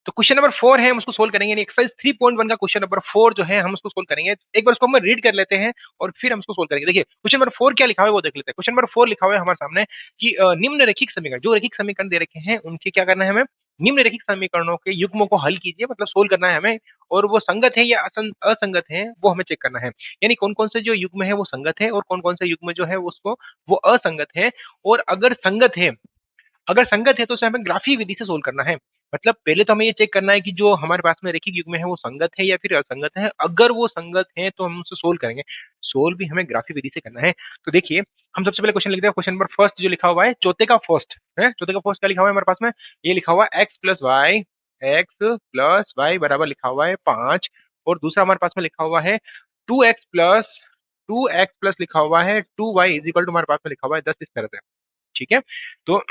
तो question number 4 है, हम उसको सोल्व करेंगे, यानी एक्सरसाइज 3.1 का क्वेश्चन नंबर 4 जो है हम उसको सोल्व करेंगे। एक बार उसको हम रीड कर लेते हैं और फिर हम उसको सोल्व करेंगे। देखिए क्वेश्चन नंबर 4 क्या लिखा हुआ है वो देख लेते हैं। क्वेश्चन नंबर 4 लिखा हुआ है हमारे सामने कि निम्न रेखिक समीकरण, जो रेखिक समीकरण दे रखे हैं उनके क्या करना है हमें, निम्न रेखिक समीकरणों के युग्मों को हल कीजिए, मतलब सोल्व करना है हमें, और वो संगत है या असंगत है वो हमें चेक करना है। यानी कौन कौन से जो युग्म है वो संगत है और कौन कौन से युग्म जो है उसको वो असंगत है। और अगर संगत है तो उसे हमें ग्राफी विधि से सोल्व करना है। मतलब पहले तो हमें ये चेक करना है कि जो हमारे पास में रेखिक युग्म है वो संगत है या फिर असंगत है। अगर वो संगत है तो हम उसे सोल्व करेंगे। सोल्व भी हमें ग्राफी विधि से करना है। तो देखिए हम सबसे पहले क्वेश्चन लिखते हैं। क्वेश्चन नंबर फर्स्ट जो लिखा हुआ है, चौथे का फर्स्ट है, चौथे का फर्स्ट क्या लिखा हुआ है हमारे पास में, ये लिखा हुआ है एक्स प्लस वाई बराबर लिखा हुआ है 5। और दूसरा हमारे पास में लिखा हुआ है टू एक्स प्लस लिखा हुआ है 2y इज इक्वल टू, हमारे पास में लिखा हुआ है 10, इस तरह से। ठीक है। तो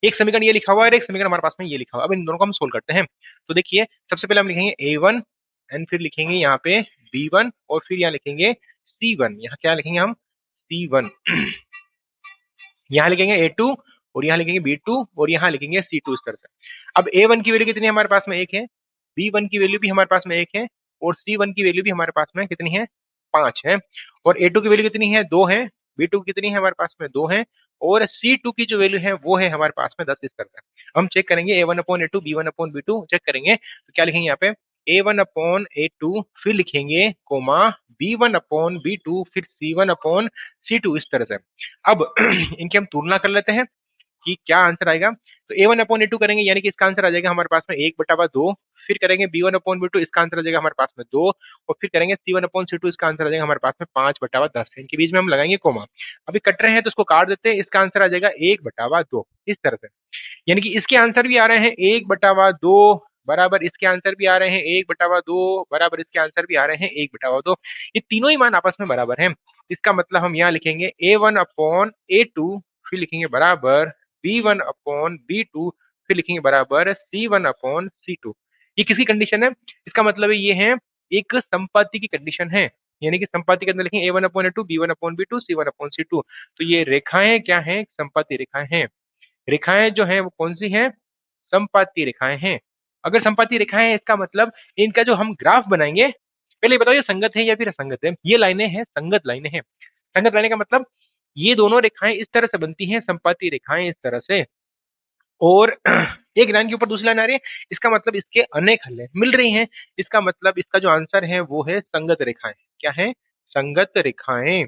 एक समीकरण ये लिखा हुआ है और एक समीकरण हमारे पास में ये लिखा हुआ है। अब इन दोनों को हम सोल्व करते हैं। तो देखिए सबसे पहले हम लिखेंगे a1 एंड फिर लिखेंगे यहाँ पे b1 और फिर यहाँ लिखेंगे c1। यहाँ क्या लिखेंगे हम, c1। यहाँ लिखेंगे a2 और यहाँ लिखेंगे b2 और यहाँ लिखेंगे c2, इस तरह से। अब a1 की वैल्यू कितनी है हमारे पास में, एक है। b1 की वैल्यू भी हमारे पास में एक है और c1 की वैल्यू भी हमारे पास में कितनी है, 5 है। और a2 की वैल्यू कितनी है, 2 है। b2 कितनी है हमारे पास में, 2 है। और c2 की जो वैल्यू है वो है हमारे पास में 10, इस तरह से। हम चेक करेंगे a1 upon a2 b1 upon b2 check करेंगे तो क्या लिखेंगे यहाँ पे, a1 अपॉन a2 फिर लिखेंगे कोमा b1 अपॉन b2 फिर c1 अपॉन c2, इस तरह से। अब इनकी हम तुलना कर लेते हैं कि क्या आंसर आएगा। तो a1 अपॉन a2 करेंगे यानी कि इसका आंसर आ जाएगा हमारे पास में 1/2। फिर करेंगे b1 अपॉन b2, इसका आंसर आ जाएगा हमारे पास में 2। और फिर करेंगे c1 अपॉन c2, इसका आंसर आ जाएगा हमारे पास में 5/10। इनके बीच में हम लगाएंगे कोमा। अभी कट रहे हैं तो इसको काट देते हैं, इसका आंसर आ जाएगा 1/2, इस तरह से। यानी कि इसके आंसर भी आ रहे हैं 1/2 बराबर, इसके आंसर भी आ रहे हैं 1/2 बराबर, इसके आंसर भी आ रहे हैं 1/2। ये तीनों ही मान आपस में बराबर हैं। इसका मतलब हम यहाँ लिखेंगे a1 अपॉन a2 फिर लिखेंगे बराबर b1 अपॉन b2 फिर लिखेंगे बराबर c1 अपॉन c2। ये किसकी कंडीशन है, इसका मतलब ये है एक संपाति की कंडीशन है। यानी कि संपाति के अंदर लिखेंगे a1 upon a2 b1 upon b2 c1 upon c2। तो ये रेखाएं क्या हैं, संपाति रेखाएं हैं। रेखाएं जो है वो कौन सी हैं, संपाती रेखाएं हैं। अगर संपाती रेखाएं हैं इसका मतलब इनका जो हम ग्राफ बनाएंगे, पहले बताओ ये संगत है या फिर असंगत है। ये लाइनें हैं, संगत लाइनें हैं। संगत लाइनें का मतलब ये दोनों रेखाएं इस तरह से बनती हैं, संपाती रेखाएं इस तरह से। और एक लाइन के ऊपर दूसरी लाइन आ रही है, इसका मतलब इसके अनेक हल मिल रही हैं। इसका मतलब इसका जो आंसर है वो है संगत रेखाएं। क्या है, संगत रेखाएं।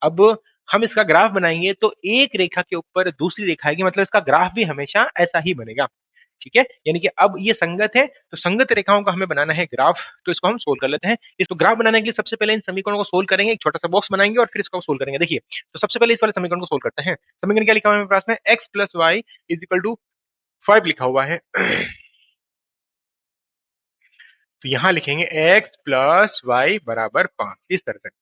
अब हम इसका ग्राफ बनाएंगे तो एक रेखा के ऊपर दूसरी रेखा आएगी, मतलब इसका ग्राफ भी हमेशा ऐसा ही बनेगा। ठीक है, यानी कि अब ये संगत है तो संगत रेखाओं का हमें बनाना है ग्राफ। तो इसको हम सोल्व कर लेते हैं। इसको ग्राफ बनाने के लिए सबसे पहले इन समीकरणों को सोल्व करेंगे, एक छोटा सा बॉक्स बनाएंगे और फिर इसको सोल्व करेंगे। देखिए तो सबसे पहले इस वाले समीकरण को सोल्व करते हैं। समीकरण क्या लिखा हुआ है मेरे पास में, x plus y is equal to 5 लिखा हुआ है। तो यहाँ लिखेंगे एक्स प्लस वाई बराबर 5, इस तरह से।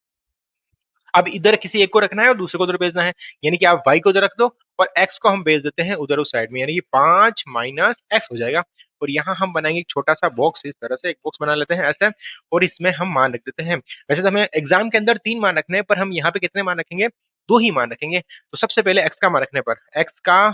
अब इधर किसी एक को रखना है और दूसरे को उधर भेजना है। यानी कि आप y को उधर रख दो और x को हम भेज देते हैं उधर उस साइड में, यानी कि 5 माइनस एक्स हो जाएगा। और यहाँ हम बनाएंगे एक छोटा सा बॉक्स, इस तरह से एक बॉक्स बना लेते हैं ऐसे। और इसमें हम मान रख देते हैं। वैसे तो हमें एग्जाम के अंदर 3 मान रखने हैं, पर हम यहाँ पे कितने मान रखेंगे, 2 ही मान रखेंगे। तो सबसे पहले x का मान रखने पर, x का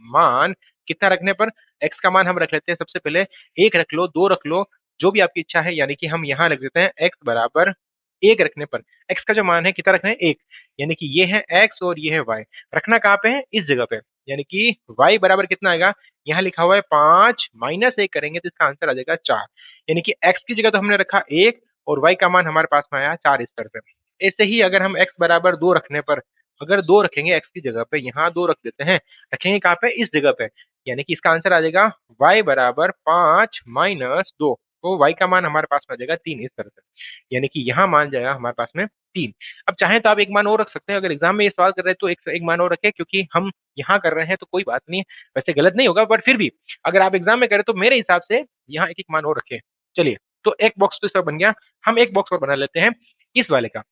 मान कितना रखने पर, x का मान हम रख लेते हैं सबसे पहले 1 रख लो, 2 रख लो, जो भी आपकी इच्छा है। यानी कि हम यहाँ रख देते हैं x बराबर 1 रखने पर x का जो मान है कितना रखना है, 1। यानी कि ये है x और ये है y। रखना कहाँ पे है, इस जगह पे। यानी कि y बराबर कितना आएगा, यहाँ लिखा हुआ है 5 माइनस 1 करेंगे तो इसका आंसर आ जाएगा 4। यानी कि x की जगह तो हमने रखा 1 और y का मान हमारे पास में आया 4, इस तरह से। ऐसे ही अगर हम x बराबर 2 रखने पर, अगर 2 रखेंगे x की जगह पे, यहाँ 2 रख देते हैं, रखेंगे कहाँ पे, इस जगह पे। यानी कि इसका आंसर आ जाएगा y बराबर 5 माइनस 2। तो y का मान हमारे पास में आ जाएगा 3, इस तरह से। यानी कि यहाँ मान जाएगा हमारे पास में 3। अब चाहे तो आप एक मान और रख सकते हैं। अगर एग्जाम में ये सवाल कर रहे हैं तो एक मान और रखें, क्योंकि हम यहाँ कर रहे हैं तो कोई बात नहीं है। वैसे गलत नहीं होगा, पर फिर भी अगर आप एग्जाम में करें तो मेरे हिसाब से यहाँ एक एक मान और रखें। चलिए, तो एक बॉक्स तो इसका बन गया। हम एक बॉक्स और बना लेते हैं इस वाले का।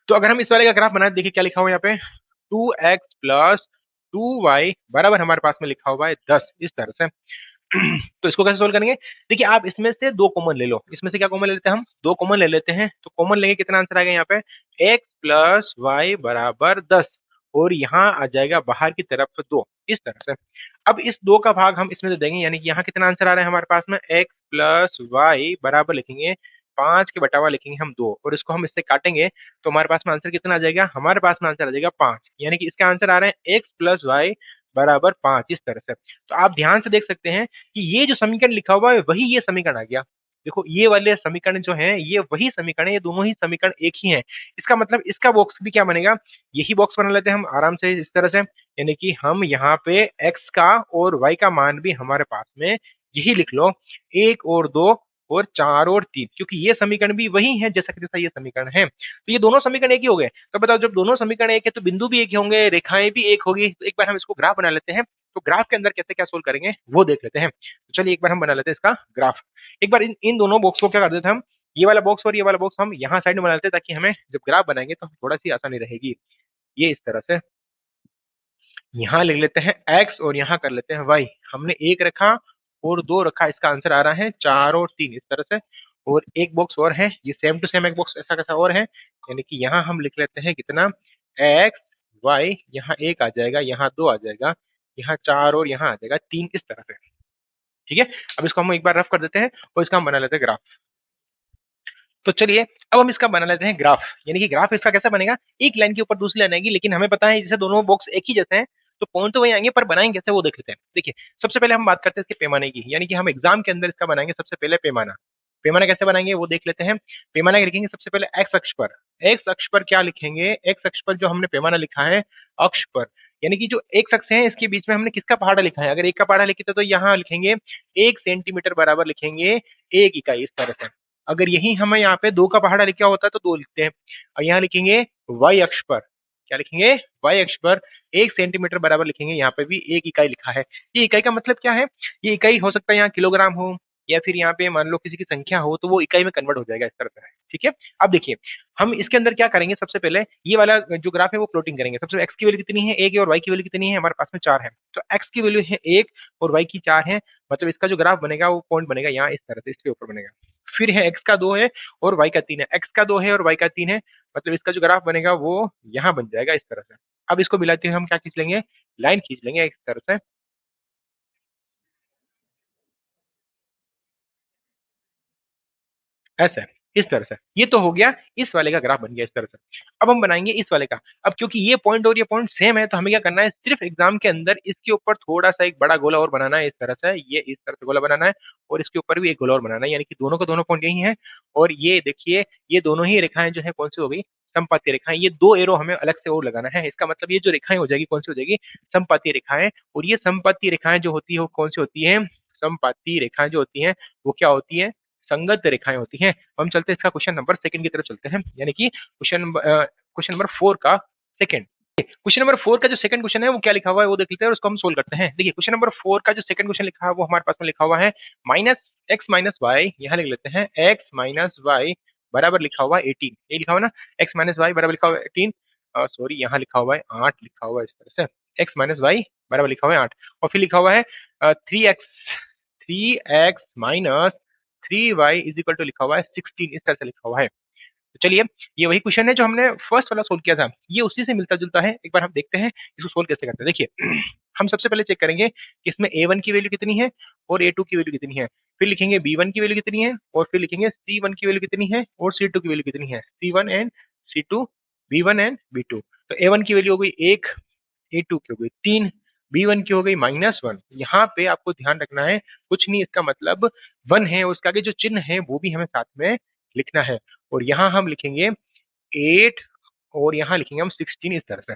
तो अगर हम इस वाले का ग्राफ बनाए, देखिए क्या लिखा हुआ है यहाँ पे, 2x प्लस 2y बराबर हमारे पास में लिखा हुआ है 10, इस तरह से। तो इसको कैसे सोल्व करेंगे, देखिए आप इसमें से 2 कॉमन ले लो। इसमें से क्या कॉमन ले लेते हैं, हम 2 कॉमन ले लेते हैं। तो कॉमन लेंगे, कितना आंसर आएगा यहाँ पे, x प्लस वाई बराबर 10। और यहाँ आ जाएगा बाहर की तरफ 2, इस तरह से। अब इस 2 का भाग हम इसमें से देंगे, यानी कि यहाँ कितना आंसर आ रहा है हमारे पास में, x प्लस वाई बराबर लिखेंगे 5 के बटावा लिखेंगे हम 2, और इसको हम इससे काटेंगे तो हमारे पास में आंसर कितना आ जाएगा, हमारे पास में आंसर आ जाएगा 5, यानी कि इसका आंसर आ रहा है x प्लस वाई बराबर 5, इस तरह से। तो आप ध्यान से देख सकते हैं कि ये जो समीकरण लिखा हुआ है वही ये समीकरण आ गया। देखो ये वाले समीकरण जो है ये वही समीकरण है, ये दोनों ही समीकरण एक ही है। इसका मतलब इसका बॉक्स भी क्या बनेगा, यही बॉक्स बना लेते हैं हम आराम से इस तरह से, यानी कि हम यहाँ पे x का और y का मान भी हमारे पास में यही लिख लो, 1 और 2 और 4 और 3, क्योंकि ये समीकरण भी वही है जैसा कि जैसा ये समीकरण है। तो ये दोनों समीकरण एक ही हो गए। तो बताओ जब दोनों समीकरण एक है तो बिंदु भी एक ही होंगे, रेखाएं भी एक होगी। तो एक बार हम इसको ग्राफ बना लेते हैं, तो ग्राफ के अंदर कैसे क्या सोल्व करेंगे वो देख लेते हैं। तो चलिए एक बार हम बना लेते हैं इसका ग्राफ। एक बार इन दोनों बॉक्स को क्या कर देते हैं हम, ये वाला बॉक्स और ये वाला बॉक्स हम यहाँ साइड में बना लेते हैं, ताकि हमें जब ग्राफ बनाएंगे तो थोड़ा सी आसानी रहेगी। ये इस तरह से यहाँ लिख लेते हैं x और यहाँ कर लेते हैं y। हमने 1 रखा और 2 रखा, इसका आंसर आ रहा है 4 और 3, इस तरह से। और एक बॉक्स और है, ये सेम टू सेम एक बॉक्स ऐसा कैसा और है, यानी कि यहाँ हम लिख लेते हैं कितना, x y, यहाँ 1 आ जाएगा, यहाँ 2 आ जाएगा, यहाँ 4 और यहाँ आ जाएगा 3, इस तरह से। ठीक है, अब इसको हम एक बार रफ कर देते हैं और इसका हम बना लेते हैं ग्राफ। तो चलिए अब हम इसका बना लेते हैं ग्राफ, यानी कि ग्राफ इसका कैसा बनेगा, एक लाइन के ऊपर दूसरी लाइन आएगी, लेकिन हमें पता है जैसे दोनों बॉक्स एक ही जैसे हैं तो पॉइंट तो वही आएंगे, पर बनाएंगे कैसे वो देख लेते हैं। देखिए सबसे पहले हम बात करते हैं इसके पैमाने की, यानी कि हम एग्जाम के अंदर इसका बनाएंगे सबसे पहले पैमाना। पैमाना कैसे बनाएंगे वो देख लेते हैं। पैमाना लिखेंगे सबसे पहले एक्स अक्ष पर। एक्स अक्ष पर क्या लिखेंगे, एक्स अक्ष पर जो हमने पैमाना लिखा है अक्ष पर, यानी कि जो एक अक्ष है इसके बीच में हमने किसका पहाड़ा लिखा है, अगर एक का पहाड़ा लिखे तो यहाँ लिखेंगे 1 सेंटीमीटर बराबर लिखेंगे 1 इकाई, इस तरह से। अगर यही हमें यहाँ पे 2 का पहाड़ा लिखा होता है तो 2 लिखते हैं, और यहाँ लिखेंगे वाई अक्ष पर, क्या लिखेंगे, वाई अक्ष पर 1 सेंटीमीटर बराबर लिखेंगे, यहाँ पे भी 1 इकाई लिखा है। ये इकाई का मतलब क्या है, ये इकाई हो सकता है यहाँ किलोग्राम हो, या फिर यहाँ पे मान लो किसी की संख्या हो तो वो इकाई में कन्वर्ट हो जाएगा, इस तरह से। ठीक है, अब देखिए हम इसके अंदर क्या करेंगे, सबसे पहले ये वाला जो ग्राफ है वो प्लॉटिंग करेंगे। सबसे एक्स की वैल्यू कितनी है 1 है, और वाई की वैल्यू कितनी है, हमारे पास में 4 है। तो एक्स की वैल्यू है 1 और वाई की 4 है, मतलब इसका जो ग्राफ बनेगा वो पॉइंट बनेगा यहाँ इस तरह से, इसके ऊपर बनेगा। फिर है एक्स का 2 है और वाई का 3 है, एक्स का 2 है और वाई का 3 है, मतलब इसका जो ग्राफ बनेगा वो यहाँ बन जाएगा इस तरह से। अब इसको मिलाते हुए हम क्या खींच लेंगे, लाइन खींच लेंगे इस तरह से, ऐसे, इस तरह से। ये तो हो गया, इस वाले का ग्राफ बन गया इस तरह से। अब हम बनाएंगे इस वाले का। अब क्योंकि ये पॉइंट और ये पॉइंट सेम है तो हमें क्या करना है, सिर्फ एग्जाम के अंदर इसके ऊपर थोड़ा सा एक बड़ा गोला और बनाना है, इस तरह से। ये इस तरह से गोला बनाना है और इसके ऊपर भी एक गोला और बनाना है, यानी कि दोनों का दोनों पॉइंट यही है। और ये देखिए ये दोनों ही रेखाएं जो है कौन सी हो गई, समपाती रेखाएं। ये 2 एरो हमें अलग से और लगाना है, इसका मतलब ये जो रेखाएं हो जाएगी कौन सी हो जाएगी, समपाती रेखाएं। और ये समपाती रेखाएं जो होती है वो कौन सी होती है, समपाती रेखाएं जो होती हैं वो क्या होती है, संगत रेखाएं होती हैं। हम चलते हैं इसका क्वेश्चन नंबर सेकंड की तरफ चलते हैं, यानी कि क्वेश्चन नंबर 4 का सेकंड। क्वेश्चन नंबर 4 का जो सेकंड क्वेश्चन है वो क्या लिखा हुआ है वो देख लेते हैं और उसको हम सोल्व करते हैं। देखिए क्वेश्चन नंबर 4 का जो सेकंड क्वेश्चन लिखा है वो हमारे पास में लिखा हुआ है माइनस एक्स माइनस वाई, यहाँ लिख लेते हैं एक्स माइनस वाई बराबर लिखा हुआ है 18, ये लिखा हुआ है ना, एक्स माइनस वाई बराबर लिखा हुआ है 18, सॉरी यहाँ लिखा हुआ है 8 लिखा हुआ है इस तरह से, एक्स माइनस वाई बराबर लिखा हुआ है 8, और फिर लिखा हुआ है 3x minus 3y is equal to लिखा हुआ है 16, इस तरह से लिखा हुआ है। तो चलिए ये वही क्वेश्चन है जो हमने फर्स्ट वाला सोल्व किया था, ये उसी से मिलता जुलता है। एक बार हम देखते हैं इसको सोल्व कैसे करते हैं। देखिए हम सबसे पहले चेक करेंगे कि इसमें a1 की वैल्यू कितनी है और a2 की वैल्यू कितनी है, फिर लिखेंगे b1 की वैल्यू कितनी है, और फिर लिखेंगे c1 की वैल्यू कितनी है और c2 की वैल्यू कितनी है, c1 and c2, b1 and b2। तो a1 की वैल्यू हो गई 1, a2 की हो गई 3, b1 की हो गई -1। यहाँ पे आपको ध्यान रखना है कुछ नहीं, इसका मतलब 1 है, उसके आगे जो चिन्ह है वो भी हमें साथ में लिखना है। और यहाँ हम लिखेंगे 8 और यहाँ लिखेंगे हम 16, इस तरह से।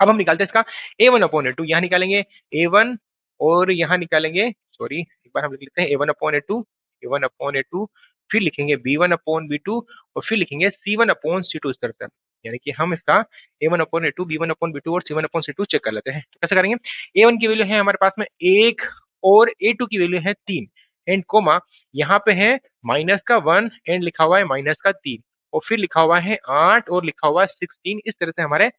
अब हम निकालते हैं इसका a1/a2, यहाँ निकालेंगे a1 और यहाँ निकालेंगे, सॉरी एक बार हम लिख लेते हैं a1/a2, a1/a2, फिर लिखेंगे b1/b2 और फिर लिखेंगे c1/c2, इस तरह से। यानी कि हम इसका a1/a2, b1/b2 और c1/c2 चेक कर लेते हैं। तो कैसे करेंगे, a1 की वैल्यू है हमारे पास में 1 और a2 की वैल्यू है 3 एंड कोमा, यहाँ पे है माइनस का 1 एंड लिखा हुआ है माइनस का 3, और फिर लिखा हुआ है 8 और लिखा हुआ है 16, इस तरह से हमारे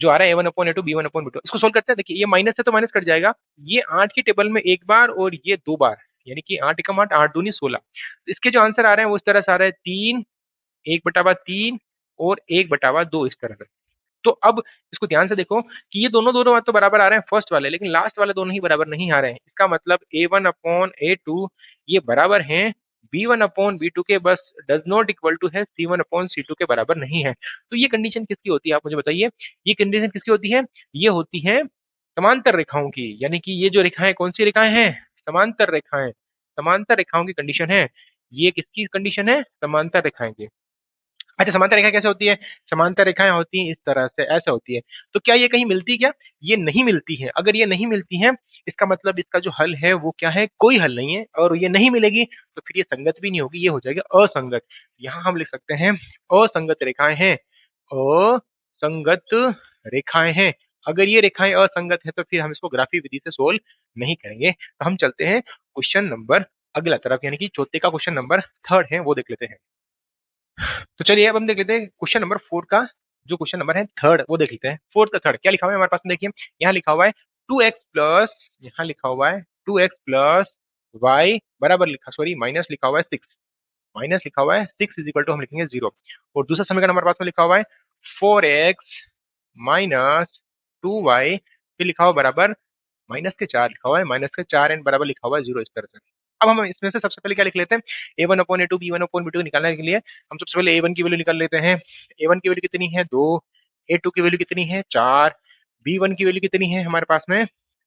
जो आ रहा है a1/a2 b1/b2। इसको सोल्व करते हैं। देखिए ये माइनस है तो माइनस कट जाएगा, ये 8 की टेबल में एक बार और ये 2 बार, यानी कि 8 एकम 8, 8 दूनी 16। इसके जो आंसर आ रहे हैं वो इस तरह से आ रहा है 3, 1/3 और 1/2, इस तरह से। तो अब इसको ध्यान से देखो कि ये दोनों दोनों तो बराबर आ रहे हैं फर्स्ट वाले, लेकिन लास्ट वाले दोनों ही बराबर नहीं आ रहे हैं। इसका मतलब a1 अपॉन a2 ये बराबर हैं b1 अपॉन b2 के, बस डज नॉट इक्वल टू है c1 अपॉन c2 के बराबर नहीं है। तो ये कंडीशन किसकी होती है आप मुझे बताइए, ये कंडीशन किसकी होती है? ये होती है समांतर रेखाओं की, यानी कि ये जो रेखाएं कौन सी रेखाएं हैं? समांतर रेखाएं। समांतर रेखाओं की कंडीशन है। ये किसकी कंडीशन है? समांतर रेखाएं की। अच्छा, समांतर रेखा कैसे होती है? समांतर रेखाएं होती हैं इस तरह से, ऐसे होती है। तो क्या ये कहीं मिलती क्या? ये नहीं मिलती है। अगर ये नहीं मिलती है, इसका मतलब इसका जो हल है वो क्या है? कोई हल नहीं है। और ये नहीं मिलेगी तो फिर ये संगत भी नहीं होगी, ये हो जाएगी असंगत। यहाँ हम लिख सकते हैं असंगत रेखाएं हैं। असंगत रेखाएं हैं। अगर ये रेखाएं असंगत है तो फिर हम इसको ग्राफी विधि से सोल्व नहीं करेंगे। तो हम चलते हैं क्वेश्चन नंबर अगला तरफ, यानी कि चौथे का क्वेश्चन नंबर थर्ड है वो देख लेते हैं। तो चलिए अब हम देख लेते हैं क्वेश्चन नंबर 4 का, जो क्वेश्चन नंबर है थर्ड वो देख लेते हैं। फोर्थ का थर्ड क्या लिखा हुआ है हमारे पास में, देखिए यहाँ लिखा हुआ है 2x प्लस, यहाँ लिखा हुआ है 2x प्लस वाई बराबर लिखा, सॉरी माइनस लिखा हुआ है 6, माइनस लिखा हुआ है 6 इज इक्वल टू हम लिखेंगे 0। और दूसरा समीकरण हमारे पास में लिखा हुआ है 4x माइनस 2y, फिर लिखा हुआ बराबर माइनस के 4 लिखा हुआ है, माइनस के 4 एंड बराबर लिखा हुआ है 0, इस तरह से। अब हम इसमें से सबसे पहले क्या लिख लेते हैं, a1 upon a2 b1 upon b2 निकालने के लिए हम सबसे पहले a1 की वैल्यू निकाल लेते हैं। a1 की वैल्यू कितनी है? 2। a2 की वैल्यू कितनी है? 4। b1 की वैल्यू कितनी है हमारे पास में?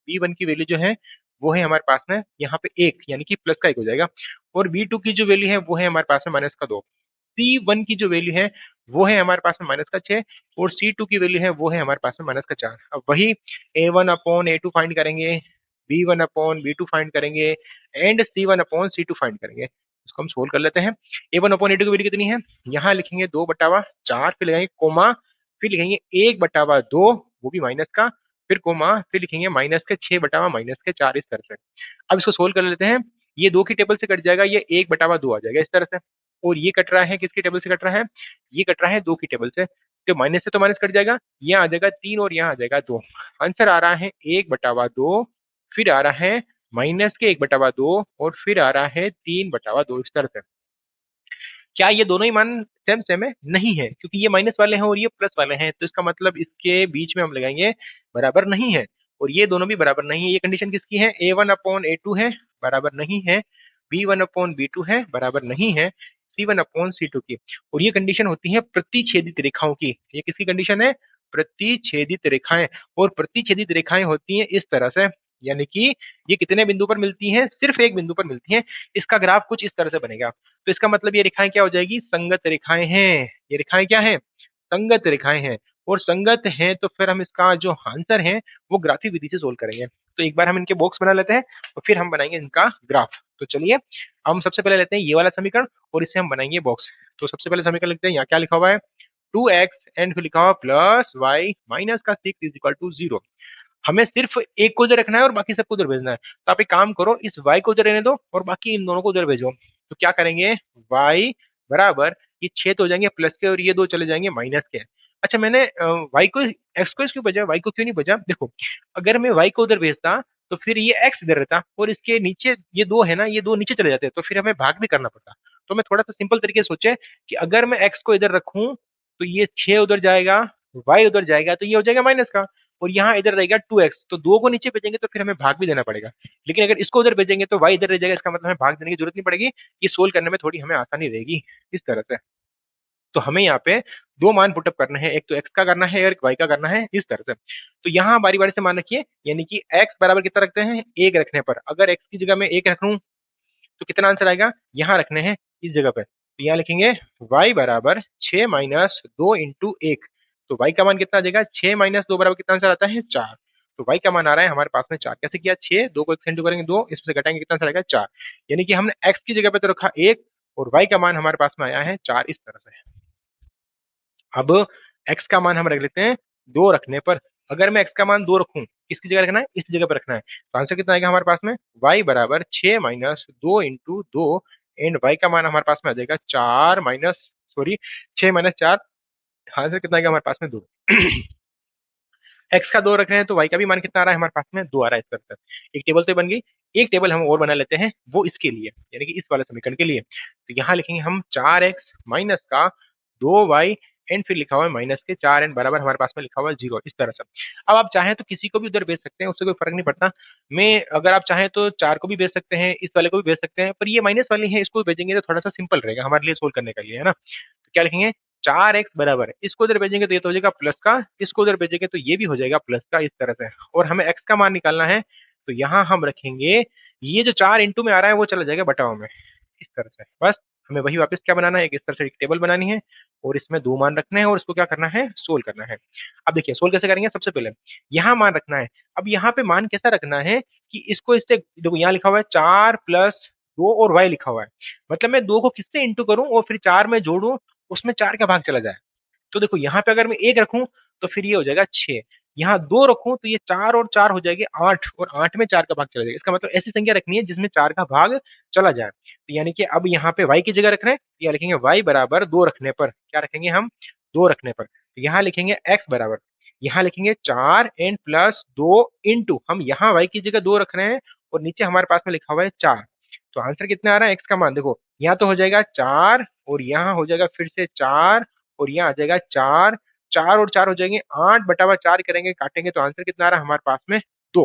b1 की वैल्यू जो है वो है हमारे पास में यहाँ पे 1, यानी कि प्लस का 1 हो जाएगा। और b2 की जो वैल्यू है वो है हमारे पास में माइनस का 2। C1 की जो वैल्यू है वो है हमारे पास में माइनस का 6, और C2 की वैल्यू है वो है हमारे पास में माइनस का 4। अब वही A1 अपॉन A2 फाइंड करेंगे, B1 अपॉन B2 फाइंड करेंगे and C1 upon C2 find करेंगे। इसको हम सोल्व कर लेते हैं। A1 अपॉन A2 की वैल्यू कितनी है? यहाँ लिखेंगे 2/4, फिर लगाएंगे कोमा, फिर लिखेंगे 1/2, वो भी माइनस का, फिर कोमा, फिर लिखेंगे माइनस के 6/-4, इस तरह से। अब इसको सोल्व कर लेते हैं। ये 2 की टेबल से कट जाएगा, ये 1/2 आ जाएगा इस तरह से। और ये कट रहा है किसकी टेबल से कट रहा है? ये कट रहा है 2 की टेबल से। तो माइनस से तो माइनस कट जाएगा, यहाँ आ जाएगा 3 और यहाँ आ जाएगा 2। आंसर आ रहा है 1/2, फिर आ रहा है माइनस के 1/2 और फिर आ रहा है 3/2, इस तरह से। क्या ये दोनों ही मान सेम सेम है? नहीं है, क्योंकि ये माइनस वाले हैं और ये प्लस वाले हैं, तो इसका मतलब इसके बीच में हम लगाएंगे बराबर नहीं है। और ये दोनों भी बराबर नहीं है। ये कंडीशन किसकी है? A1 अपॉन A2 है, बराबर नहीं है। B1 अपॉन B2 है, बराबर नहीं है। C1 अपॉन C2 की। और ये कंडीशन होती है प्रतिच्छेदित रेखाओं की। ये किसकी कंडीशन है? प्रतिच्छेदित रेखाएं। और प्रतिच्छेदित रेखाएं होती हैं इस तरह से, यानी कि ये कितने बिंदु पर मिलती हैं? सिर्फ एक बिंदु पर मिलती हैं। इसका ग्राफ कुछ इस तरह से बनेगा। तो इसका मतलब ये रेखाएं क्या हो जाएगी? संगत रेखाएं हैं। ये रेखाएं क्या हैं? संगत रेखाएं हैं। और संगत हैं तो फिर हम इसका जो आंसर है वो ग्राफी विधि से सोल्व करेंगे। तो एक बार हम इनके बॉक्स बना लेते हैं और फिर हम बनाएंगे इनका ग्राफ। तो चलिए हम सबसे पहले लेते हैं ये वाला समीकरण और इसे हम बनाएंगे बॉक्स। तो सबसे पहले समीकरण लिखते हैं, यहाँ क्या लिखा हुआ है? 2x एंड फिर लिखा हुआ प्लस वाई माइनस का 6 इज इक्वल टू 0। हमें सिर्फ एक को उधर रखना है और बाकी सबको उधर भेजना है। तो आप एक काम करो, इस y को उधर रहने दो और बाकी इन दोनों को उधर भेजो। तो क्या करेंगे? y बराबर ये 6 तो हो जाएंगे प्लस के और ये 2 चले जाएंगे माइनस के। अच्छा, मैंने y को x को क्यों भेजा, y को क्यों नहीं भेजा? देखो, अगर मैं y को उधर भेजता तो फिर ये x इधर रहता और इसके नीचे ये 2 है ना, ये 2 नीचे चले जाते, तो फिर हमें भाग भी करना पड़ता। तो मैं थोड़ा सा सिंपल तरीके से सोचे कि अगर मैं x को इधर रखूं तो ये 6 उधर जाएगा, y उधर जाएगा तो ये हो जाएगा माइनस का, और यहाँ इधर रहेगा 2x, तो 2 को नीचे भेजेंगे तो फिर हमें भाग भी देना पड़ेगा। लेकिन अगर इसको उधर भेजेंगे तो y इधर रह जाएगा, इसका मतलब हमें भाग देने की जरूरत नहीं पड़ेगी। ये सोल्व करने में थोड़ी हमें आसानी रहेगी इस तरह से। तो हमें यहाँ पे 2 मान पुटअप करने हैं, एक तो x का करना है और एक y का करना है, इस तरह से। तो यहाँ बारी बारी से मान रखिए, यानी कि x बराबर कितना रखते हैं? 1 रखने पर, अगर x की जगह में 1 रख लूं तो कितना आंसर आएगा? यहाँ रखने हैं इस जगह पे, तो यहाँ लिखेंगे y बराबर 6 माइनस 2 इंटू 1। तो y का मान कितना आ जाएगा? 6 माइनस 2 बराबर कितना आंसर आता है? 4। तो y का मान आ रहा है हमारे पास में 4। कैसे किया? 6, 2 को 1 से इंटू करेंगे 2, इसमें से घटाएंगे कितना आंसर आएगा? 4। यानी कि हमने x की जगह पे तो रखा 1 और y का मान हमारे पास में आया है 4, इस तरह से। अब x का मान हम रख लेते हैं 2 रखने पर। अगर मैं x का मान 2 रखूं, किसकी जगह रखना है? इस जगह पर रखना है। तो आंसर कितना आएगा हमारे पास में? y बराबर 6 माइनस 2 इंटू 2 एंड y का मान हमारे पास में आ जाएगा 4 माइनस, सॉरी 6 माइनस 4। आंसर कितना आएगा हमारे पास में? 2। x का 2 रख रहे हैं तो y का भी मान कितना आ रहा है हमारे पास में? 2 आ रहा है इस तरह से। एक टेबल तो बन गई। एक टेबल हम और बना लेते हैं, वो इसके लिए, यानी कि इस वाले समीकरण के लिए। तो यहाँ लिखेंगे हम 4x माइनस का 2y एंड फिर लिखा हुआ है माइनस के 4 एंड बराबर हमारे पास में लिखा हुआ है 0, इस तरह से। अब आप चाहें तो किसी को भी उधर भेज सकते हैं, उससे कोई फर्क नहीं पड़ता। मैं अगर आप चाहें तो 4 को भी भेज सकते हैं, इस वाले को भी भेज सकते हैं, पर ये माइनस वाली है, इसको भेजेंगे तो थोड़ा सा सिंपल रहेगा हमारे लिए सोल्व करने के लिए, है ना। तो क्या लिखेंगे, 4x बराबर है, इसको उधर भेजेंगे तो ये तो हो जाएगा प्लस का, इसको उधर भेजेंगे तो ये भी हो जाएगा प्लस का, इस तरह से। और हमें x का मान निकालना है, तो यहाँ हम रखेंगे ये जो 4 इंटू में आ रहा है वो चला जाएगा बटाव में, इस तरह से। बस हमें वही वापस क्या बनाना है, एक इस तरह से एक टेबल बनानी है और इसमें दो मान रखने हैं और इसको क्या करना है, सोल्व करना है। अब देखिए सोल्व कैसे करेंगे, सबसे पहले यहाँ मान रखना है। अब यहाँ पे मान कैसा रखना है कि इसको इससे देखो, यहाँ लिखा हुआ है 4 + 2 और y लिखा हुआ है, मतलब मैं 2 को किससे इंटू करूं और फिर 4 में जोड़ूं, उसमें 4 का भाग चला जाए। तो देखो यहाँ पे अगर मैं 1 रखूं तो फिर ये हो जाएगा 6, यहाँ 2 रखूं तो ये 4 और 4 हो जाएगी 8, और 8 में 4 का भाग चला जाएगा। इसका मतलब ऐसी संख्या रखनी है जिसमें 4 का भाग चला जाए। तो यानी कि अब यहाँ पे y की जगह रख रहे हैं, या लिखेंगे y बराबर 2 रखने पर, क्या रखेंगे हम, 2 रखने पर। तो यहाँ लिखेंगे x बराबर, यहाँ लिखेंगे 4 एन प्लस 2 इंटू, हम यहाँ y की जगह 2 रख रहे हैं और नीचे हमारे पास में लिखा हुआ है 4। तो आंसर कितना आ रहा है, x का मान देखो, यहाँ तो हो जाएगा 4 और यहाँ हो जाएगा फिर से 4 और यहाँ आ जाएगा 4, 4 और 4 हो जाएंगे 8/4 करेंगे, काटेंगे तो आंसर कितना आ रहा है हमारे पास में, 2।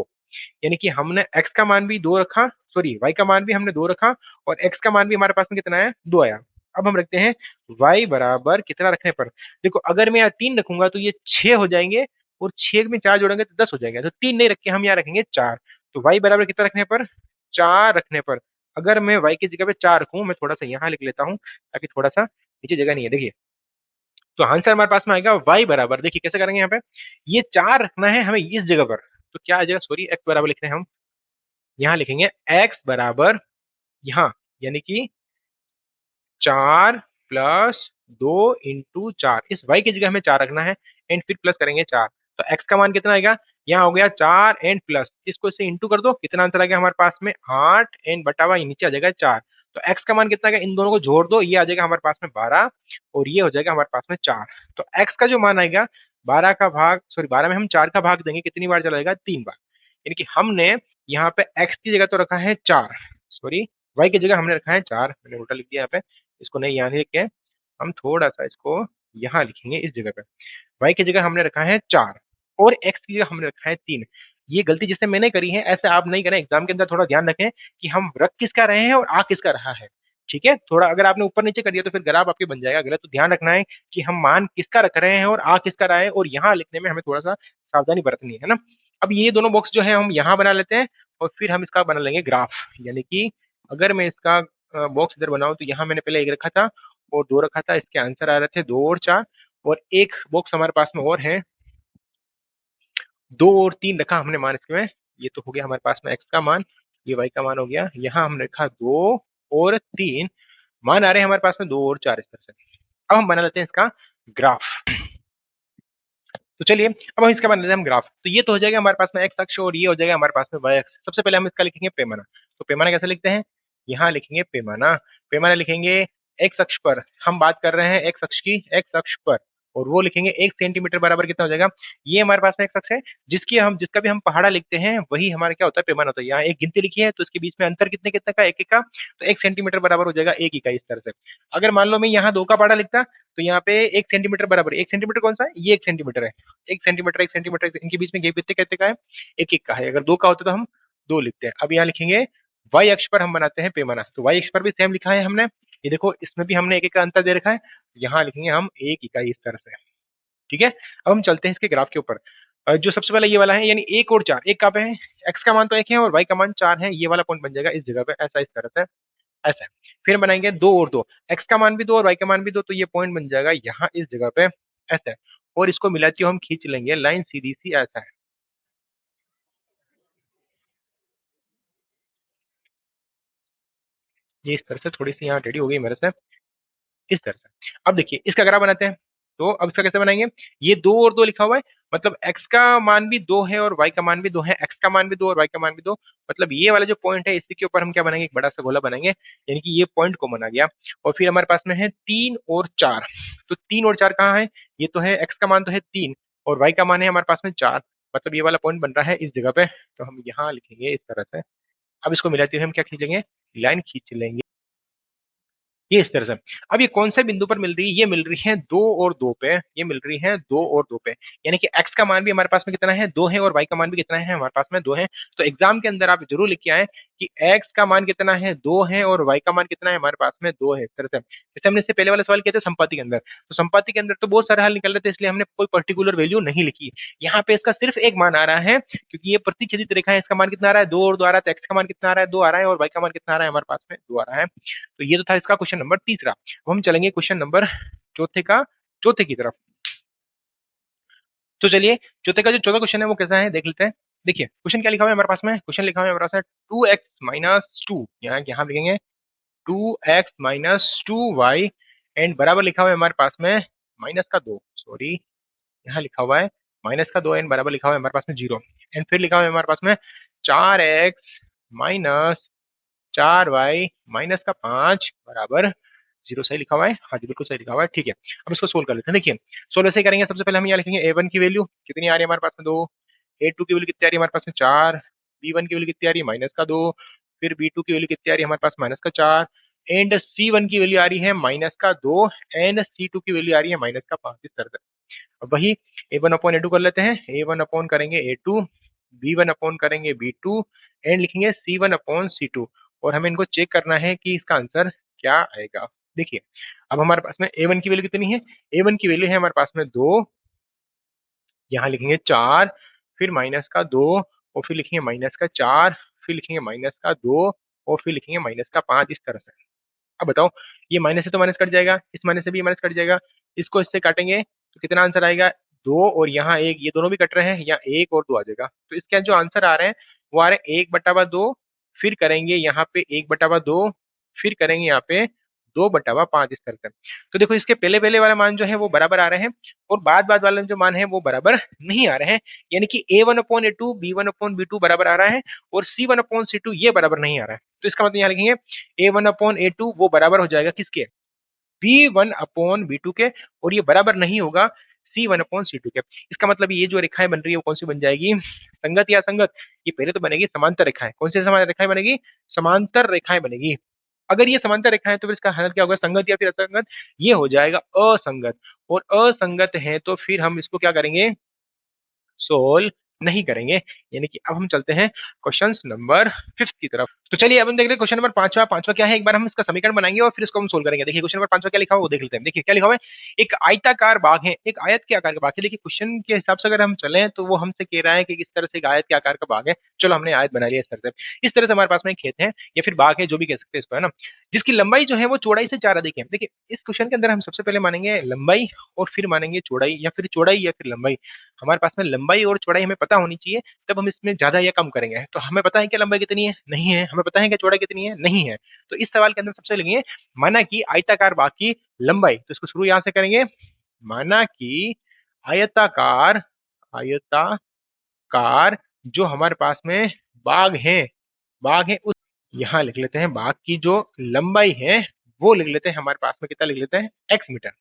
यानी कि हमने x का मान भी 2 रखा, सॉरी y का मान भी हमने 2 रखा और x का मान भी हमारे पास में कितना है, 2 आया। अब हम रखते हैं y बराबर कितना रखने पर, देखो अगर मैं यहाँ 3 रखूंगा तो ये 6 हो जाएंगे और 6 में 4 जोड़ेंगे तो 10 हो जाएंगे, तो 3 नहीं रख के हम यहाँ रखेंगे 4। तो y बराबर कितना रखने पर, 4 रखने पर, अगर मैं y की जगह पे 4 रखूं, मैं थोड़ा सा यहाँ लिख लेता हूँ ताकि थोड़ा सा नीचे जगह नहीं है, देखिए। तो आंसर हमारे पास में आएगा y बराबर, देखिए कैसे करेंगे, यहाँ पे ये 4 रखना है हमें इस जगह पर, तो क्या आ जाएगा, सॉरी x बराबर लिख रहे हैं हम, यहाँ लिखेंगे x बराबर यहाँ, यानी कि 4 + 2 × 4, इस y की जगह हमें 4 रखना है एंड फिर प्लस करेंगे 4। तो x का मान कितना आएगा, यहाँ हो गया 4 एंड प्लस, इसको इससे इंटू कर दो, कितना आंसर आ गया हमारे पास में 8 एंड बटा हुआ नीचे आ जाएगा 4। तो x का मान कितना आएगा, इन दोनों को जोड़ दो, ये आ जाएगा हमारे पास में 12 और ये हो जाएगा हमारे पास में 4। तो x का जो मान आएगा 12 का भाग, सॉरी 12 में हम 4 का भाग देंगे, कितनी बार चला जाएगा, 3 बार। यानी कि हमने यहाँ पे x की जगह तो रखा है 4, सॉरी y की जगह हमने रखा है 4, मैंने उल्टा लिख दिया यहाँ पे, इसको नहीं यहाँ लिख के हम थोड़ा सा इसको यहाँ लिखेंगे इस जगह पे। y की जगह हमने रखा है 4 और x की जगह हमने रखा है 3। ये गलती जिससे मैंने करी है ऐसे आप नहीं करें, एग्जाम के अंदर थोड़ा ध्यान रखें कि हम रख किसका रहे हैं और आ किसका रहा है। ठीक है, थोड़ा अगर आपने ऊपर नीचे कर दिया तो फिर गराब आपके बन जाएगा गलत, तो ध्यान रखना है कि हम मान किसका रख रहे हैं और आ किसका रहा है, और यहाँ लिखने में हमें थोड़ा सा सावधानी बरतनी है ना। अब ये दोनों बॉक्स जो है हम यहाँ बना लेते हैं और फिर हम इसका बना लेंगे ग्राफ। यानी कि अगर मैं इसका बॉक्स इधर बनाऊं तो यहाँ मैंने पहले 1 रखा था और 2 रखा था, इसके आंसर आ रहे थे 2 और 4, और एक बॉक्स हमारे पास में और है 2 और 3 रखा हमने मान इसमें। ये तो हो गया हमारे पास में x का मान, ये y का मान हो गया, यहाँ हमने रखा 2 और 3, मान आ रहे हैं हमारे पास में 2 और 4, इस तरह से। अब हम बना लेते हैं इसका ग्राफ। तो चलिए अब हम इसका बना लेते हैं हम ग्राफ। तो ये तो हो जाएगा हमारे पास में x अक्ष और ये हो जाएगा हमारे पास में y अक्ष। सबसे पहले हम इसका लिखेंगे पैमाना। तो पैमाना कैसे लिखते हैं, यहाँ लिखेंगे पैमाना, पैमाना लिखेंगे x अक्ष पर, हम बात कर रहे हैं x अक्ष की, x अक्ष पर, और वो लिखेंगे 1 सेंटीमीटर बराबर कितना हो जाएगा, ये हमारे पास में x अक्ष है, जिसका भी हम पहाड़ा लिखते हैं वही हमारा क्या होता है, पैमाना होता है। यहाँ एक गिनती लिखी है तो इसके बीच में अंतर कितने कितने का, 1 1 का, तो 1 सेंटीमीटर बराबर हो जाएगा 1 इकाई, इस तरह से। अगर मान लो मैं यहाँ 2 का पहाड़ा लिखता तो यहाँ पे 1 सेंटीमीटर बराबर, 1 सेंटीमीटर कौन सा है, ये 1 सेंटीमीटर है, 1 सेंटीमीटर 1 सेंटीमीटर, इनके बीच में गैप कितने कितने का है, 1 1 का है। अगर 2 का होता तो हम 2 लिखते हैं। अब यहाँ लिखेंगे y अक्ष पर हम बनाते हैं पैमाना, तो y अक्ष पर भी सेम लिखा है हमने, ये देखो इसमें भी हमने 1 1 का अंतर दे रखा है, यहाँ लिखेंगे हम 1 इकाई, इस तरह से। ठीक है, अब हम चलते हैं इसके ग्राफ के ऊपर। जो सबसे पहले ये वाला है, यानी 1 और 4, 1 कहाँ पे है, x का मान तो 1 है और y का मान 4 है, ये वाला पॉइंट बन जाएगा इस जगह पे, ऐसा इस तरह से, ऐसा। फिर बनाएंगे 2 और 2, x का मान भी 2 और y का मान भी 2, तो ये पॉइंट बन जाएगा यहाँ इस जगह पे, ऐसा है। और इसको मिलाती हुई हम खींच लेंगे लाइन सीधी सी, ऐसा है। ये इस तरह से थोड़ी सी यहाँ टेढ़ी हो गई मेरे से, इस तरह से। अब देखिए इसका ग्राफ बनाते हैं, तो अब इसका कैसे बनाएंगे, ये 2 और 2 लिखा हुआ है, मतलब x का मान भी 2 है और y का मान भी 2 है, x का मान भी 2 और y का मान भी 2, मतलब ये वाला जो पॉइंट है इसी के ऊपर हम क्या बनाएंगे, एक बड़ा सा गोला बनाएंगे, यानी कि ये पॉइंट कॉमन आ गया। और फिर हमारे पास में है 3 और 4, तो 3 और 4 कहाँ है, ये तो है, x का मान तो है 3 और y का मान है हमारे पास में 4, मतलब ये वाला पॉइंट बन रहा है इस जगह पे, तो हम यहाँ लिखेंगे इस तरह से। अब इसको मिलाते हुए हम क्या खींचेंगे, लाइन खींच लेंगे। ये इस तरह से। अब ये कौन से बिंदु पर मिल रही है? ये मिल रही है 2 और 2 पे। ये मिल रही है 2 और 2 पे। यानी कि x का मान भी हमारे पास में कितना है? 2 है, और y का मान भी कितना है? हमारे पास में 2 है। तो एग्जाम के अंदर आप जरूर लिख के आए कि x का मान कितना है? 2 है, और y का मान कितना है? हमारे पास में 2 है। इस तरह से। जैसे हमने इससे पहले वाला सवाल किया था संपत्ति के अंदर, तो संपत्ति के अंदर तो बहुत सारे हल निकल रहे थे, इसलिए हमने कोई पर्टिकुलर वैल्यू नहीं लिखी। यहाँ पे इसका सिर्फ एक मान आ रहा है, क्योंकि ये प्रतिच्छेदित रेखा है। इसका मान कितना आ रहा है? 2 और 2 आ रहा है। तो x का मान कितना आ रहा है? 2 आ रहा है, और y का मान कितना आ रहा है? हमारे पास में 2 आ रहा है। तो ये तो था इसका क्वेश्चन नंबर तीसरा। अब हम चलेंगे क्वेश्चन नंबर चौथे की तरफ। तो चलिए, चौथे का जो चौथा क्वेश्चन है वो कैसा है देख लेते हैं। देखिए क्वेश्चन क्या लिखा हुआ है हमारे पास में? क्वेश्चन लिखा हुआ है हमारे पास में 2x-2, यहाँ लिखेंगे 2x-2y, एंड बराबर लिखा हुआ है हमारे पास में -2, सॉरी, यहाँ लिखा हुआ है -2, एंड बराबर लिखा हुआ है हमारे पास में 0, एंड फिर लिखा हुआ है हमारे पास में 4x माइनस 4y -5 बराबर 0। सही लिखा हुआ है? हाँ जी, बिल्कुल सही लिखा हुआ है। ठीक है, अब इसको सोल्व कर लेते हैं। देखिए सोल्व ऐसे करेंगे, सबसे पहले हम यहाँ लिखेंगे a1 की वैल्यू कितनी आ रही है हमारे पास में? 2। a2 की वैल्यू कितनी आ रही है हमारे पास में? 4। b1 की वैल्यू कितनी आ रही है? -2। फिर b2 की वैल्यू कितनी आ रही है हमारे पास? -4। एंड c1 की वैल्यू आ रही है -2, एंड c2 की वैल्यू आ रही है -5। इस तरह से। अब वही a1 अपॉन a2 कर लेते हैं। a1 अपॉन करेंगे a2, b1 अपॉन करेंगे b2, एंड लिखेंगे c1 अपॉन c2, और हमें इनको चेक करना है कि इसका आंसर क्या आएगा। देखिए अब हमारे पास में a1 की वैल्यू कितनी है? a1 की वैल्यू है हमारे पास में 2, यहाँ लिखेंगे 4, फिर -2, और फिर लिखेंगे -4, फिर लिखेंगे -2, और फिर लिखेंगे -5। इस तरह से। अब बताओ, ये माइनस से तो माइनस कट जाएगा, इस माइनस से भी माइनस कट जाएगा, इसको इससे काटेंगे तो कितना आंसर आएगा? 2 और यहाँ 1, ये दोनों भी कट रहे हैं, यहाँ 1 और 2 आ जाएगा। तो इसके जो आंसर आ रहे हैं वो आ रहे हैं 1/2, फिर करेंगे यहाँ पे 1/2, फिर करेंगे यहाँ पे 2/5। इस तरह से। तो देखो इसके पहले पहले वाला मान जो है वो बराबर आ रहे हैं, और बाद बाद वाले जो मान है वो बराबर नहीं आ रहे हैं। यानी कि a1 upon a2, b1 upon b2 बराबर आ रहा है, और c1 अपॉन c2 ये बराबर नहीं आ रहा है। तो इसका मतलब यहाँ लिखेंगे a1 अपॉन a2 वो बराबर हो जाएगा किसके? b1 अपॉन b2 के, और ये बराबर नहीं होगा c1 अपॉन c2 के। इसका मतलब ये जो रेखाएं बन रही है वो कौन सी बन जाएगी? संगत या असंगत? ये पहले तो बनेगी समांतर रेखाएं। कौन सी समांतर रेखाएं बनेगी? समांतर रेखाएं बनेगी। अगर ये समांतर रेखा है तो फिर इसका हल क्या होगा? संगत या फिर असंगत? ये हो जाएगा असंगत, और असंगत है तो फिर हम इसको क्या करेंगे? सोल्व नहीं करेंगे। यानी कि अब हम चलते हैं क्वेश्चन नंबर 5 की तरफ। तो चलिए अब हम देख रहे हैं क्वेश्चन नंबर 5। पांचवा क्या है? एक बार हम इसका समीकरण बनाएंगे और फिर इसको हम सोल्व करेंगे। देखिए क्वेश्चन नंबर 5 क्या लिखा हुआ है वो देख लेते हैं। देखिए क्या लिखा हुआ है? एक आयताकार बाग है, एक आयत के आकार का बाग है। देखिए क्वेश्चन के हिसाब से अगर हम चलें तो वो हमसे कह रहा है कि किस तरह से एक आयत के आकार का बाग है। चलो हमने आयत बना लिया इस तरह से। इस तरह से हमारे पास में एक खेत है या फिर बाग है, जो भी कह सकते हैं इसको, है ना, जिसकी लंबाई जो है वो चौड़ाई से 4 अधिक है। देखिए इस क्वेश्चन के अंदर हम सबसे पहले मानेंगे लंबाई, और फिर मानेंगे चौड़ाई, या फिर चौड़ाई या फिर लंबाई। हमारे पास में लंबाई और चौड़ाई हमें पता होनी चाहिए, तब हम इसमें ज्यादा या कम करेंगे। तो हमें पता है कि लंबाई कितनी है? नहीं है। हमें पता है कि चौड़ाई कितनी है? नहीं है। तो इस सवाल के अंदर सबसे लगेंगे माना कि आयताकार बाग की लंबाई। तो इसको शुरू यहां से करेंगे। माना कि आयताकार आयताकार जो हमारे पास में बाग है, उस यहाँ लिख लेते हैं बाग की जो लंबाई है वो लिख लेते हैं हमारे पास में, कितना लिख लेते हैं? x metre.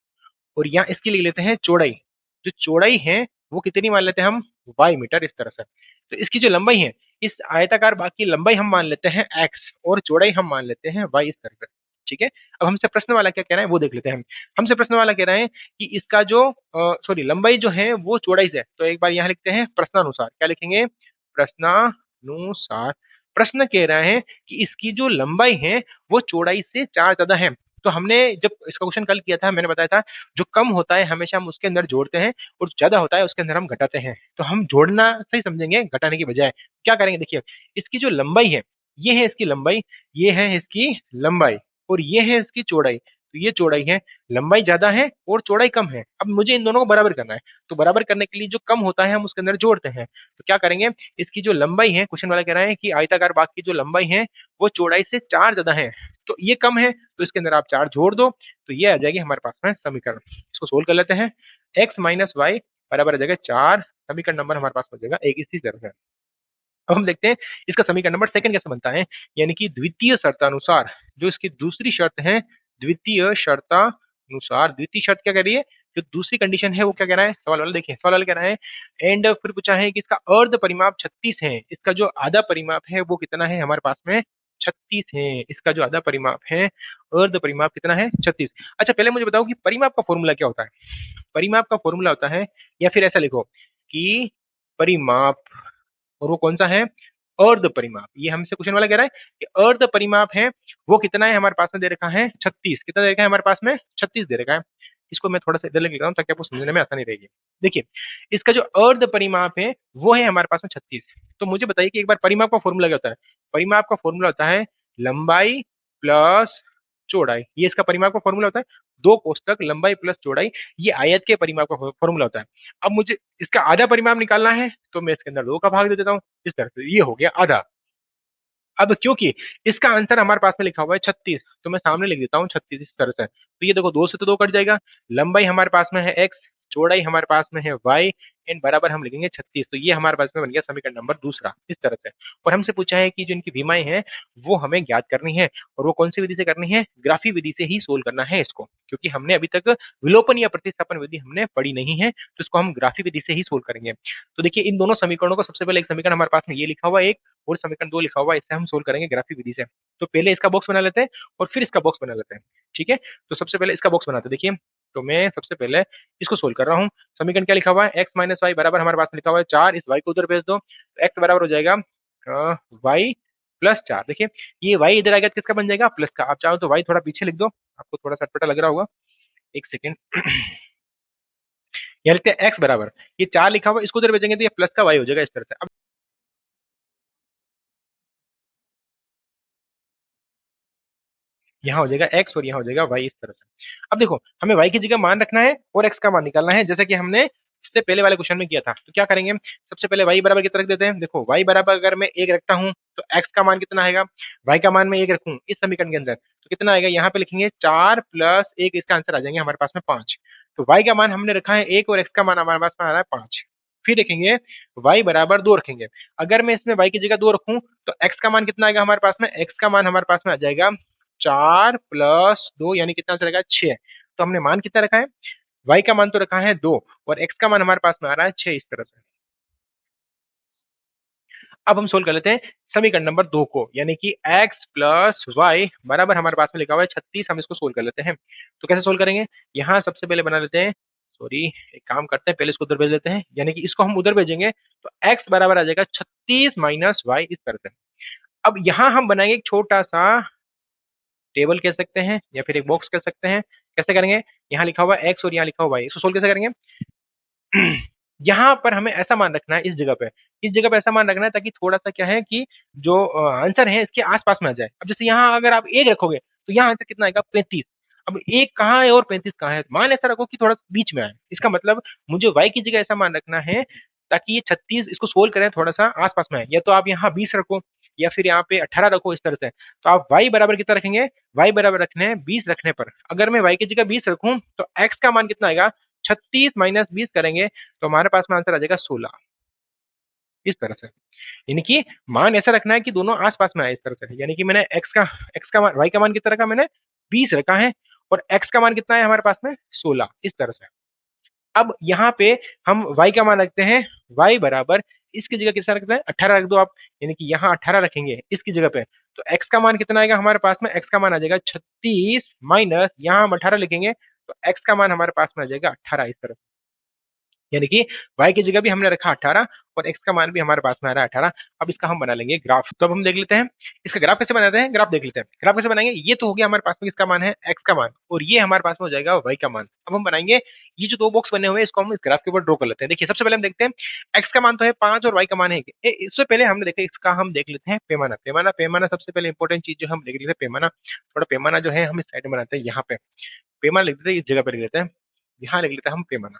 और यहाँ इसकी लिख लेते हैं चौड़ाई। जो चौड़ाई है वो कितनी मान लेते हैं हम? y metre. इस तरह से। तो इसकी जो लंबाई है, इस आयताकार भाग की लंबाई हम मान लेते हैं x, और चौड़ाई हम मान लेते हैं y। इस तरह से। ठीक है। अब हमसे प्रश्न वाला क्या कह रहा है वो देख लेते हैं हम। हमसे प्रश्न वाला कह रहा है कि इसका जो सॉरी लंबाई जो है वो चौड़ाई से है। तो एक बार यहाँ लिखते हैं प्रश्नानुसार। क्या लिखेंगे? प्रश्नानुसार। प्रश्न कह रहा है कि इसकी जो लंबाई है वो चौड़ाई से 4 ज्यादा है। तो हमने जब इसका क्वेश्चन कल किया था, मैंने बताया था जो कम होता है हमेशा हम उसके अंदर जोड़ते हैं, और ज्यादा होता है उसके अंदर हम घटाते हैं। तो हम जोड़ना सही समझेंगे घटाने की बजाय। क्या करेंगे? देखिए इसकी जो लंबाई है, ये है इसकी लंबाई, ये है इसकी लंबाई, और ये है इसकी चौड़ाई। तो ये चौड़ाई है, लंबाई ज्यादा है और चौड़ाई कम है। अब मुझे इन दोनों को बराबर करना है। तो बराबर करने के लिए जो कम होता है हम उसके अंदर जोड़ते हैं। तो क्या करेंगे? इसकी जो लंबाई है, क्वेश्चन वाला कह रहा है कि आयताकार बाग की जो लंबाई है वो चौड़ाई से 4 ज्यादा है, तो ये कम है, तो इसके अंदर आप 4 जोड़ दो, तो ये आ जाएगी हमारे पास में समीकरण। इसको सोल्व कर लेते हैं। x माइनस वाई बराबर आ जाएगा 4। समीकरण नंबर हमारे पास हो जाएगा एक इसी तरह से। अब हम देखते हैं इसका समीकरण नंबर सेकंड कैसे बनता है। यानी कि द्वितीय शर्तानुसार, जो इसकी दूसरी शर्त है, द्वितीय शर्तानुसार। द्वितीय शर्त क्या कह रही है? जो दूसरी कंडीशन है वो क्या कह रहा है सवाल वाला? देखिए सवाल वाला कह रहा है एंड फिर पूछा है कि इसका अर्ध परिमाप 36 है, इसका जो आधा परिमाप है वो कितना है हमारे पास में? 36 है। इसका जो आधा परिमाप है, अर्ध परिमाप कितना है? 36। अच्छा पहले मुझे बताओ कि परिमाप का फॉर्मूला क्या होता है? परिमाप का फॉर्मूला होता है, या फिर ऐसा लिखो कि परिमाप, और वो कौन सा है? अर्ध परिमाप। ये हमसे क्वेश्चन वाला कह रहा है कि अर्ध परिमाप है वो कितना है, हमारे पास में दे रखा है 36। कितना दे रखा है हमारे पास में? 36 दे रखा है। इसको मैं थोड़ा सा इधर लेके लिख रहा हूँ ताकि आपको समझने में आसानी रहेगी। देखिए, इसका जो अर्ध परिमाप है वो है हमारे पास में 36। तो मुझे बताइए कि एक बार परिमाप का फॉर्मूला क्या होता है? परिमाप का फॉर्मूला होता है लंबाई प्लस चौड़ाई। ये इसका परिमाप का फॉर्मूला होता है। दो कोष्टक लंबाई प्लस चौड़ाई, ये आयत के परिमाप का फॉर्मूला होता है। अब मुझे इसका आधा परिमाप निकालना है, तो मैं इसके अंदर 2 का भाग दे देता हूँ। इस तरह से ये हो गया आधा। अब क्योंकि इसका आंसर हमारे पास में लिखा हुआ है 36, तो मैं सामने लिख देता हूँ 36 इस तरह से। तो ये देखो 2 से तो 2 कट जाएगा। लंबाई हमारे पास में है x, चौड़ाई हमारे पास में है y, इन बराबर हम लिखेंगे 36। तो ये हमारे पास में बन गया समीकरण नंबर दूसरा इस तरह से। और हमसे पूछा है कि जो इनकी विमाएं हैं वो हमें ज्ञात करनी है, और वो कौन सी विधि से करनी है? ग्राफी विधि से ही सोल्व करना है इसको, क्योंकि हमने अभी तक विलोपन या प्रतिस्थापन विधि हमने पढ़ी नहीं है, तो इसको हम ग्राफी विधि से ही सोल्व करेंगे। तो देखिए इन दोनों समीकरणों को, सबसे पहले एक समीकरण हमारे पास में ये लिखा हुआ है एक, और समीकरण 2 लिखा हुआ है, इससे हम सोल्व करेंगे ग्राफी विधि से। तो पहले इसका बॉक्स बना लेते हैं और फिर इसका बॉक्स बना लेते हैं। ठीक है, तो सबसे पहले इसका बॉक्स बनाते हैं। देखिए, तो मैं सबसे पहले इसको सोल्व कर रहा हूँ। समीकरण क्या लिखा हुआ है? x माइनस वाई बराबर हमारे पास में लिखा हुआ है 4। इस y को उधर भेज दो, तो x बराबर हो जाएगा y प्लस 4। देखिए, ये y इधर आएगा, किसका बन जाएगा? प्लस का। आप चाहो तो y थोड़ा पीछे लिख दो, आपको थोड़ा सा अटपटा लग रहा होगा। एक सेकेंड। यहाँ लिखते हैं x बराबर, ये 4 लिखा हुआ है, इसको उधर भेजेंगे तो ये प्लस का y हो जाएगा इस तरह से। अब यहाँ हो जाएगा x और यहाँ हो जाएगा y इस तरह से। अब देखो, हमें y की जगह मान रखना है और x का मान निकालना है, जैसा कि हमने इससे पहले वाले क्वेश्चन में किया था। तो क्या करेंगे? सबसे पहले y बराबर कितना रख देते हैं। देखो, y बराबर अगर मैं 1 रखता हूँ तो x का मान कितना आएगा? y का मान मैं 1 रखूँ इस समीकरण के अंदर तो कितना आएगा? यहाँ पे लिखेंगे 4 प्लस 1, इसका आंसर आ जाएंगे हमारे पास में 5। तो y का मान हमने रखा है 1 और x का मान हमारे पास में आ रहा है 5। फिर देखेंगे y बराबर 2 रखेंगे। अगर मैं इसमें y की जगह 2 रखूं तो x का मान कितना आएगा हमारे पास में? x का मान हमारे पास में आ जाएगा 4 प्लस 2, यानी कितना चलेगा? 6। तो हमने मान कितना रखा है? y का मान तो रखा है 2 और x का मान हमारे पास में आ रहा है 6 इस तरह से। अब हम सोल्व कर लेते हैं समीकरण नंबर 2 को, यानी कि x प्लस वाई बराबर हमारे पास में लिखा हुआ है 36। हम इसको सोल्व कर लेते हैं। तो कैसे सोल्व करेंगे? यहाँ सबसे पहले बना लेते हैं, सॉरी, एक काम करते हैं, पहले इसको उधर भेज देते हैं, यानी कि इसको हम उधर भेजेंगे तो x बराबर आ जाएगा 36 माइनस वाई इस तरह से। अब यहाँ हम बनाएंगे एक छोटा सा टेबल कह सकते हैं, या फिर एक बॉक्स कह सकते हैं। कैसे करेंगे? यहाँ लिखा हुआ है x और यहाँ लिखा हुआ y, इसको सोल्व कैसे करेंगे? यहाँ पर हमें ऐसा मान रखना है इस जगह पे, इस जगह पे ऐसा मान रखना है ताकि थोड़ा सा क्या है कि जो आंसर है इसके आसपास में आ जाए। अब जैसे यहाँ अगर आप 1 रखोगे तो यहाँ आंसर कितना आएगा? 35। अब 1 कहाँ है और 35 कहाँ है? मान ऐसा रखो कि थोड़ा बीच में आए। इसका मतलब मुझे y की जगह ऐसा मान रखना है ताकि ये 36 इसको सोल्व करें थोड़ा सा आसपास में आए। या तो आप यहाँ 20 रखो या फिर यहाँ पे 18 रखो इस तरह से। तो आप y बराबर कितना रखेंगे? y बराबर रखने हैं 20 रखने पर। अगर मैं y की जगह 20 रखूं तो x का मान कितना आएगा? 36 माइनस 20 करेंगे तो हमारे पास में आंसर आ जाएगा 16 इस तरह से। यानी कि मान ऐसा रखना है कि दोनों आस-पास में आए इस तरह से। यानी कि मैंने x का मान, y का मान कितना रखा मैंने? 20 रखा है, और x का मान कितना है हमारे पास में? 16 इस तरह से। अब यहाँ पे हम y का मान रखते हैं, y बराबर इसकी जगह कितना रखते हैं? 18 रख दो आप, यानी कि यहाँ 18 रखेंगे इसकी जगह पे। तो x का मान कितना आएगा हमारे पास में? x का मान आ जाएगा 36 माइनस यहाँ हम 18 लिखेंगे तो x का मान हमारे पास में आ जाएगा 18 इस तरह। यानी कि y की जगह भी हमने रखा 18 और x का मान भी हमारे पास में आ रहा है 18। अब इसका हम बना लेंगे ग्राफ। तो अब हम देख लेते हैं इसका ग्राफ कैसे बनाते हैं। ग्राफ देख लेते हैं, ग्राफ कैसे बनाएंगे। ये तो हो गया हमारे पास में किसका मान है? x का मान, और ये हमारे पास में हो जाएगा y का मान। अब हम बनाएंगे ये जो 2 बॉक्स बने हुए हैं, इसको हम इस ग्राफ के ऊपर ड्रॉ कर लेते हैं। देखिए, सबसे पहले हम देखते हैं x का मान तो है 5 और y का मान है 1। इससे पहले हमने देखा, इसका हम देख लेते हैं पैमाना। पैमाना पैमाना सबसे पहले इंपॉर्टेंट चीज जो हम देख रहे हैं पैमाना। थोड़ा पैमाना जो है हम इस साइड में बनाते हैं, यहाँ पे पैमाना लिख देते हैं, इस जगह पे लिख देते हैं, यहाँ लिख लेते हैं हम पैमाना।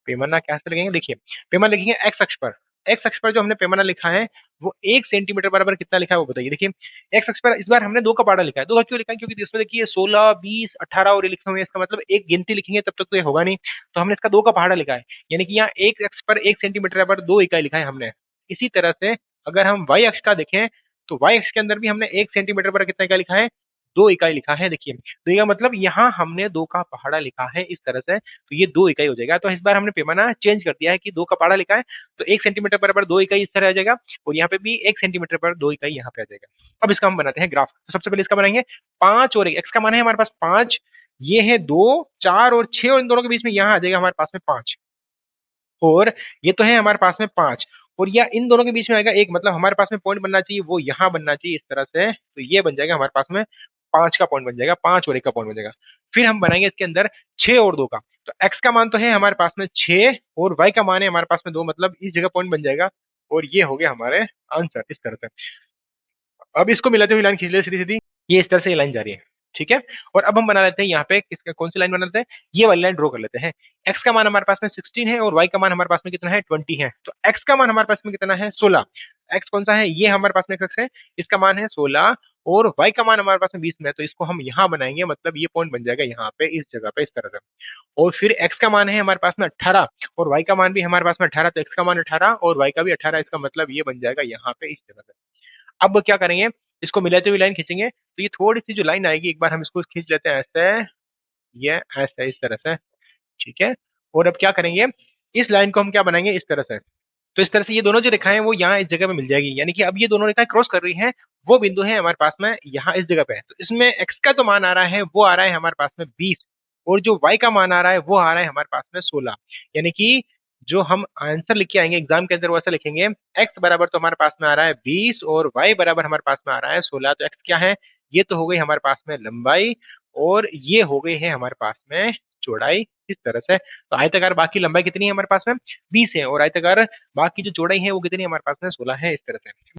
पैमाना कैसे लिखेंगे? देखिए, पैमाना लिखेंगे एक्स अक्ष पर। एक्स अक्ष पर जो हमने पैमाना लिखा है वो 1 सेंटीमीटर बराबर कितना लिखा है वो बताइए। देखिए, एक्स अक्ष पर इस बार हमने 2 का पहाड़ा लिखा है। 2 का क्यों लिखा है? क्योंकि इसमें देखिए 16, 20, 18 और ये लिखे हुए हैं, इसका मतलब एक गिनती लिखेंगे तब तक तो ये होगा नहीं। तो हमने इसका 2 का पहाड़ा लिखा है, यानी कि यहाँ एक अक्ष पर 1 सेंटीमीटर बराबर 2 इकाई लिखा है हमने। इसी तरह से अगर हम वाई अक्ष का देखें तो वाई अक्ष के अंदर भी हमने 1 सेंटीमीटर पर कितना इकाई लिखा है? 2 इकाई लिखा है देखिए। तो ये मतलब यहाँ हमने 2 का पहाड़ा लिखा है इस तरह से, तो ये 2 इकाई हो जाएगा। तो इस बार हमने पैमाना चेंज कर दिया है कि 2 का पहाड़ा लिखा है, तो 1 सेंटीमीटर बराबर 2 इकाई इस तरह आ जाएगा, और यहाँ पे भी 1 सेंटीमीटर पर 2 इकाई यहाँ पे आ जाएगा। अब इसका हम बनाते हैं ग्राफ। तो सबसे पहले इसका बनाएंगे 5 और 1, x का मान है हमारे पास 5, ये है 2, 4 और 6, और इन दोनों के बीच में यहाँ आ जाएगा हमारे पास में 5, और ये तो है हमारे पास में 5, और या इन दोनों के बीच में आएगा 1, मतलब हमारे पास में पॉइंट बनना चाहिए वो यहाँ बनना चाहिए इस तरह से, तो ये बन जाएगा हमारे पास में 5 का पॉइंट बन जाएगा, 5 और 1 का पॉइंट बन जाएगा। फिर हम बनाएंगे इसके अंदर 6 और 2 का। तो x का मान तो है हमारे पास में 6, और y का मान है हमारे पास में 2, मतलब इस जगह पॉइंट बन जाएगा, और ये हो गया हमारे आंसर इस तरह से। अब इसको मिलाते हुए लाइन खींच ले सीधी सीधी, ये इस तरह से ये लाइन जा रही है, ठीक है। और अब हम बना लेते हैं यहाँ पे किसका, कौन सी लाइन बना लेते हैं, ये वाली लाइन ड्रॉ कर लेते हैं। x का मान हमारे पास में 16 है, और y का मान हमारे पास में कितना है 20 है। तो x का मान हमारे पास में कितना है 16, x कौन सा है, ये हमारे पास में x है, इसका मान है 16, और y का मान हमारे पास में 20 में है, तो इसको हम यहाँ बनाएंगे, मतलब ये पॉइंट बन जाएगा यहाँ पे इस जगह पे इस तरह से। और फिर x का मान है हमारे पास में 18, और y का मान भी हमारे पास में 18, तो x का मान 18 और y का भी 18, इसका मतलब ये बन जाएगा यहाँ पे इस जगह से। अब क्या करेंगे, इसको मिलाते हुए लाइन खींचेंगे, तो ये थोड़ी सी जो लाइन आएगी, एक बार हम इसको खींच लेते हैं ऐसे, ये ऐसे इस तरह से, ठीक है। और अब क्या करेंगे, इस लाइन को हम क्या बनाएंगे इस तरह से। तो इस तरह से ये दोनों जो रेखाएं वो यहाँ इस जगह पे मिल जाएगी, यानी कि अब ये दोनों रेखाएं क्रॉस कर रही हैं, वो बिंदु है हमारे पास में यहाँ इस जगह पे है। तो इसमें x का तो मान आ रहा है वो आ रहा है हमारे पास में 20, और जो y का मान आ रहा है वो आ रहा है हमारे पास में 16, यानी कि जो हम आंसर लिख के आएंगे एग्जाम के अंदर वो ऐसा लिखेंगे, x बराबर तो हमारे पास में आ रहा है 20, और y बराबर हमारे पास में आ रहा है 16। तो x क्या है, ये तो हो गई हमारे पास में लंबाई, और ये हो गई है हमारे पास में चौड़ाई इस तरह से। तो आयताकार बाकी लंबाई कितनी है हमारे पास में 20 है, और आयताकार बाकी जो चौड़ाई है वो कितनी है हमारे पास में 16 है इस तरह से।